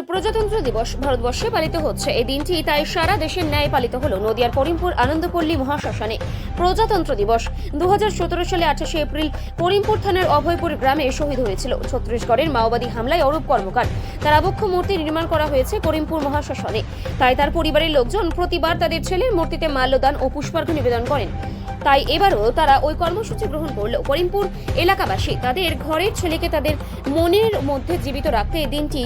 প্রজাতন্ত্র দিবস ভারতবর্ষে পালিত হচ্ছে। এই দিনটি তাই সারা দেশের ন্যায় পালিত হলো নদিয়ার করিমপুর আনন্দপল্লী মহাশ্মশানে। প্রজাতন্ত্র দিবস 2017 সালে 28 এপ্রিল করিমপুর থানার অভয়পুর গ্রামে শহীদ হয়েছিল ছত্তিশগড়ের মাওবাদী হামলায় অরূপ কর্মকার। তার আবক্ষ মূর্তি নির্মাণ করা হয়েছে করিমপুর মহাশ্মশানে। তাই তার পরিবারের লোকজন প্রতিবার তাদের ছেলের মূর্তিতে মাল্যদান ও পুষ্পার্ঘ্য নিবেদন করেন। তাই এবারও তারা ওই কর্মসূচি গ্রহণ করলো। করিমপুর এলাকাবাসী তাদের ঘরের ছেলেকে তাদের মনের মধ্যে জীবিত রাখতে এই দিনটি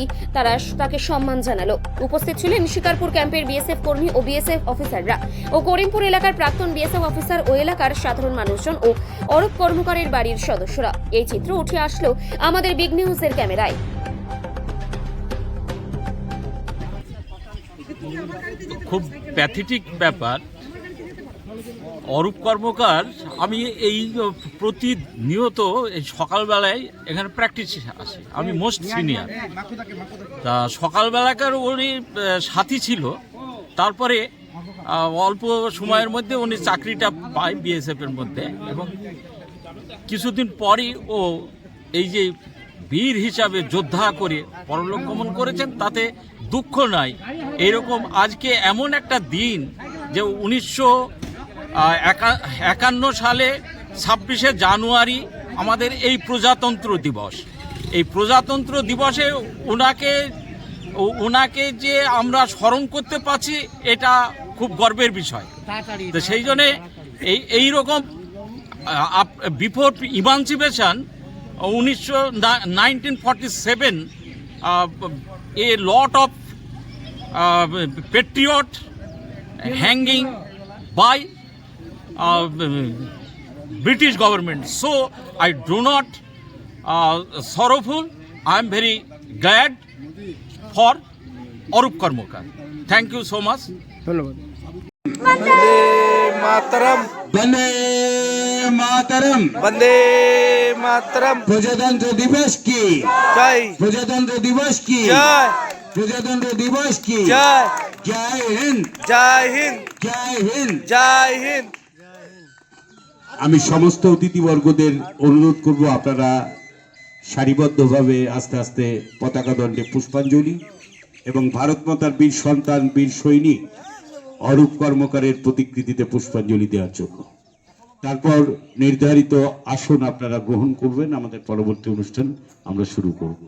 তাকে সম্মান জানালো। উপস্থিত ছিলেন শিকারপুর ক্যাম্পের বিএসএফ কর্মী ও বিএসএফ অফিসাররা ও করিমপুর এলাকার প্রাক্তন বিএসএফ অফিসার ও এলাকার সাধারণ মানুষজন ও অরূপ কর্মকারের বাড়ির সদস্যরা। এই চিত্র উঠে আসলো আমাদের বিগ নিউজের ক্যামেরায়। খুব প্যাথেটিক ব্যাপার। অরূপ কর্মকার, আমি এই প্রতিনিয়ত এই সকালবেলায় এখানে প্র্যাকটিসে আসি, আমি মোস্ট সিনিয়র। তা সকালবেলাকার উনি সাথী ছিল, তারপরে অল্প সময়ের মধ্যে উনি চাকরিটা পায় বিএসএফের মধ্যে, এবং কিছুদিন পরই ও এই যে বীর হিসাবে যোদ্ধা করে পরলোক গমন করেছেন, তাতে দুঃখ নাই। এইরকম আজকে এমন একটা দিন যে 1951 সালে 26শে জানুয়ারি আমাদের এই প্রজাতন্ত্র দিবস। এই প্রজাতন্ত্র দিবসে ওনাকে যে আমরা স্মরণ করতে পারছি, এটা খুব গর্বের বিষয়। তো সেই জন্যে এইরকম before emancipation 1947 a lot of patriot hanging by British government. So I do not sorrowful. I am very glad for Arup Karmakar. Thank you so much. Vande Mataram, Vande Mataram, Vande Mataram. प्रजातंत्र दिवस की जय, प्रजातंत्र दिवस की जय, प्रजातंत्र दिवस की जय, जय हिंद, जय हिंद, जय हिंद। जय हिंद। আমি সমস্ত অতিথিবর্গদের অনুরোধ করব, আপনারা সারিবদ্ধভাবে আস্তে আস্তে পতাকা দণ্ডে পুষ্পাঞ্জলি এবং ভারত মাতার বীর সন্তান বীর সৈনিক অরূপ কর্মকারের প্রতিকৃতিতে পুষ্পাঞ্জলি দেওয়ার জন্য। তারপর নির্ধারিত আসন আপনারা গ্রহণ করবেন। আমাদের পরবর্তী অনুষ্ঠান আমরা শুরু করব।